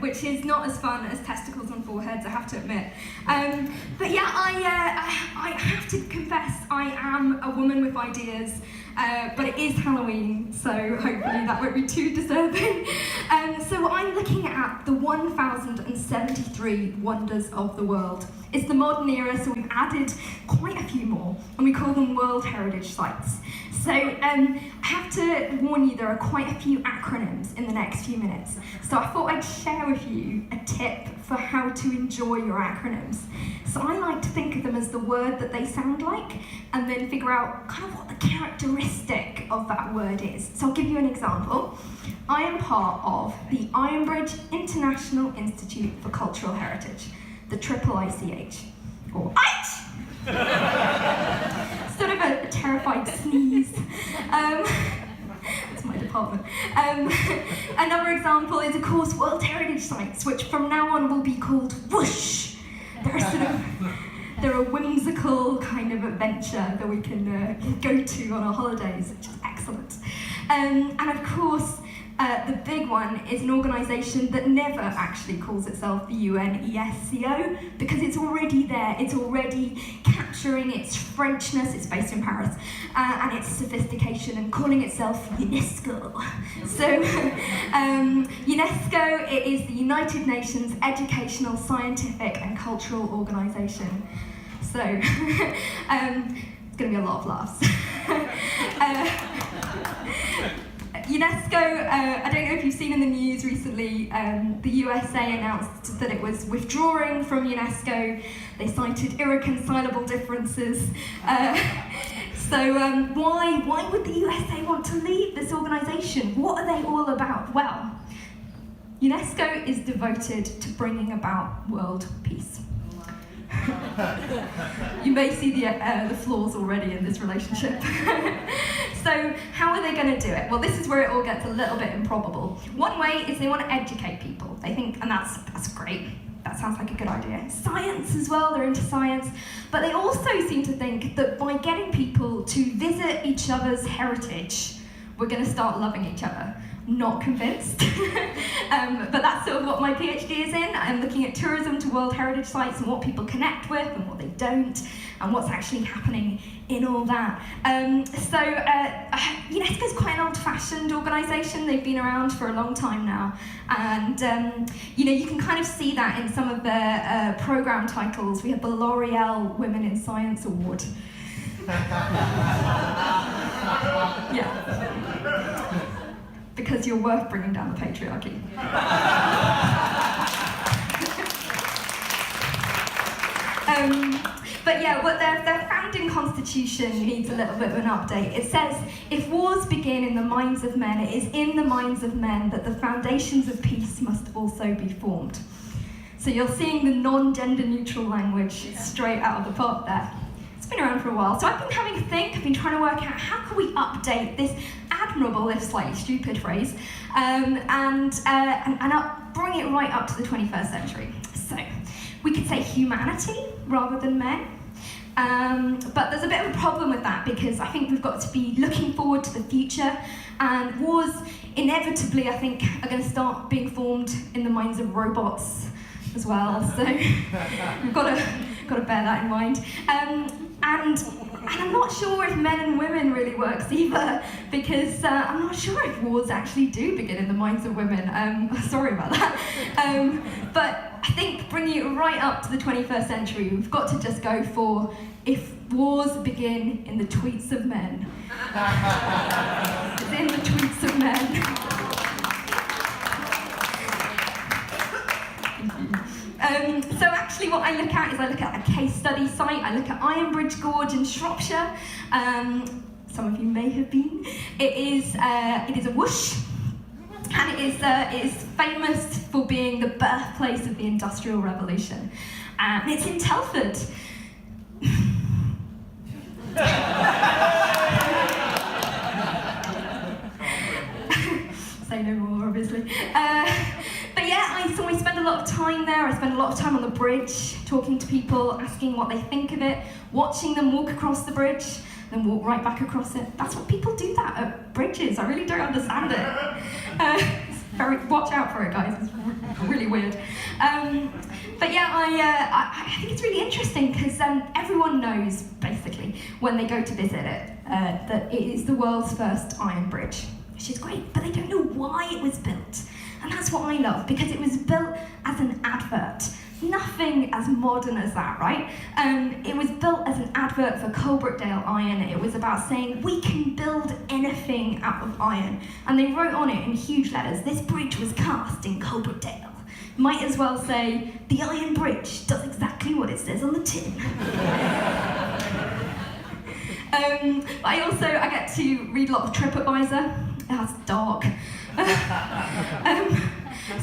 which is not as fun as testicles on foreheads, I have to admit. But yeah, I have to confess, I am a woman with ideas, but it is Halloween, so hopefully that won't be too disturbing. So I'm looking at the 1,073 wonders of the world. It's the modern era, so we've added quite a few more, and we call them World Heritage Sites. So I have to warn you, there are quite a few acronyms in the next few minutes. So I thought I'd share with you a tip for how to enjoy your acronyms. So I like to think of them as the word that they sound like, and then figure out kind of what the characteristic of that word is. So I'll give you an example. I am part of the Ironbridge International Institute for Cultural Heritage, the IIICH, or ICH! Sort of a terrified sneeze. That's my department. Another example is, of course, World Heritage Sites, which from now on will be called Whoosh. They're a whimsical kind of adventure that we can go to on our holidays, which is excellent. And of course, the big one is an organisation that never actually calls itself the UNESCO, because it's already there, it's already capturing its Frenchness, it's based in Paris, and its sophistication, and calling itself UNESCO. So, UNESCO, it is the United Nations Educational, Scientific and Cultural Organisation. So, it's going to be a lot of laughs. UNESCO, I don't know if you've seen in the news recently, the USA announced that it was withdrawing from UNESCO. They cited irreconcilable differences. So why would the USA want to leave this organisation? What are they all about? Well, UNESCO is devoted to bringing about world peace. You may see the flaws already in this relationship. So how are they going to do it? Well, this is where it all gets a little bit improbable. One way is they want to educate people. They think, and that's great. That sounds like a good idea. Science as well, they're into science. But they also seem to think that by getting people to visit each other's heritage, we're going to start loving each other. Not convinced. But that's sort of what my PhD is in. I'm looking at tourism to World Heritage Sites and what people connect with and what they don't, and what's actually happening in all that. UNESCO is quite an old-fashioned organisation. They've been around for a long time now. And you can kind of see that in some of their programme titles. We have the L'Oreal Women in Science Award. Yeah. Because you're worth bringing down the patriarchy. But yeah, their founding constitution needs a little bit of an update. It says, if wars begin in the minds of men, it is in the minds of men that the foundations of peace must also be formed. So you're seeing the non-gender neutral language straight out of the pot there. It's been around for a while. So I've been having a think, I've been trying to work out how can we update this admirable, if slightly stupid phrase, and bring it right up to the 21st century. So we could say humanity rather than men. But there's a bit of a problem with that, because I think we've got to be looking forward to the future, and wars inevitably, I think, are going to start being formed in the minds of robots as well. So we've got to bear that in mind. And I'm not sure if men and women really works either, because I'm not sure if wars actually do begin in the minds of women. Sorry about that. But I think bringing it right up to the 21st century, we've got to just go for, if wars begin in the tweets of men. It's in the tweets of men. So actually what I look at is I look at a case study site. I look at Ironbridge Gorge in Shropshire. Some of you may have been. It is a whoosh, and it is famous for being the birthplace of the Industrial Revolution. And it's in Telford. Say no more, obviously. But yeah, so I spend a lot of time there. I spend a lot of time on the bridge, talking to people, asking what they think of it, watching them walk across the bridge, then walk right back across it. That's what people do that at bridges. I really don't understand it. Watch out for it, guys. It's really weird. But yeah, I think it's really interesting because everyone knows, basically, when they go to visit it, that it is the world's first iron bridge, which is great, but they don't know why it was built. And that's what I love, because it was built as an advert. Nothing as modern as that, right? It was built as an advert for Coalbrookdale Iron. It was about saying, we can build anything out of iron. And they wrote on it in huge letters, this bridge was cast in Coalbrookdale. Might as well say, the iron bridge does exactly what it says on the tin. I get to read a lot of TripAdvisor. That's dark.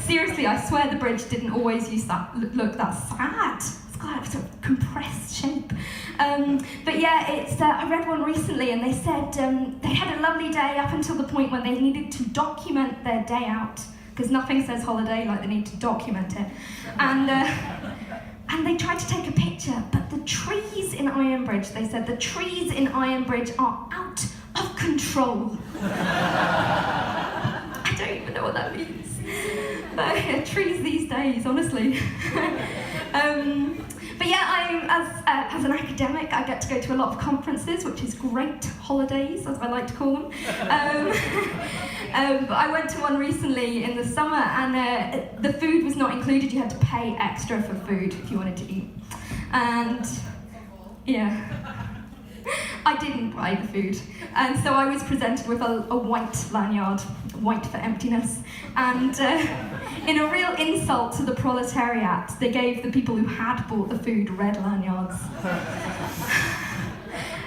Seriously, I swear the bridge didn't always look that sad. It's got a sort of compressed shape. But yeah, I read one recently and they said they had a lovely day up until the point when they needed to document their day out, because nothing says holiday like they need to document it. And they tried to take a picture, but the trees in Ironbridge, they said, the trees in Ironbridge are out of control. I don't even know what that means. But yeah, trees these days, honestly. But yeah, as an academic, I get to go to a lot of conferences, which is great, holidays, as I like to call them. But I went to one recently in the summer, and the food was not included. You had to pay extra for food if you wanted to eat. And yeah, I didn't buy the food. And so I was presented with a white lanyard, white for emptiness. And in a real insult to the proletariat, they gave the people who had bought the food red lanyards.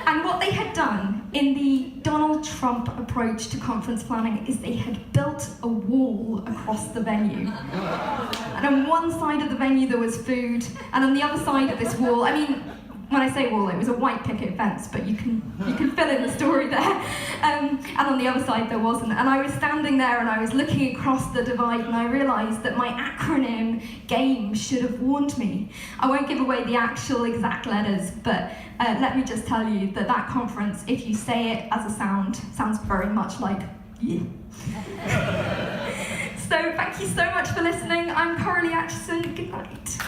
And what they had done in the Donald Trump approach to conference planning is they had built a wall across the venue. And on one side of the venue there was food, and on the other side of this wall, I mean, when I say wall, it was a white picket fence, but you can fill in the story there. And on the other side there wasn't. And I was standing there and I was looking across the divide and I realised that my acronym game should have warned me. I won't give away the actual exact letters, but let me just tell you that that conference, if you say it as a sound, sounds very much like yeah. So thank you so much for listening. I'm Coralie. Good night.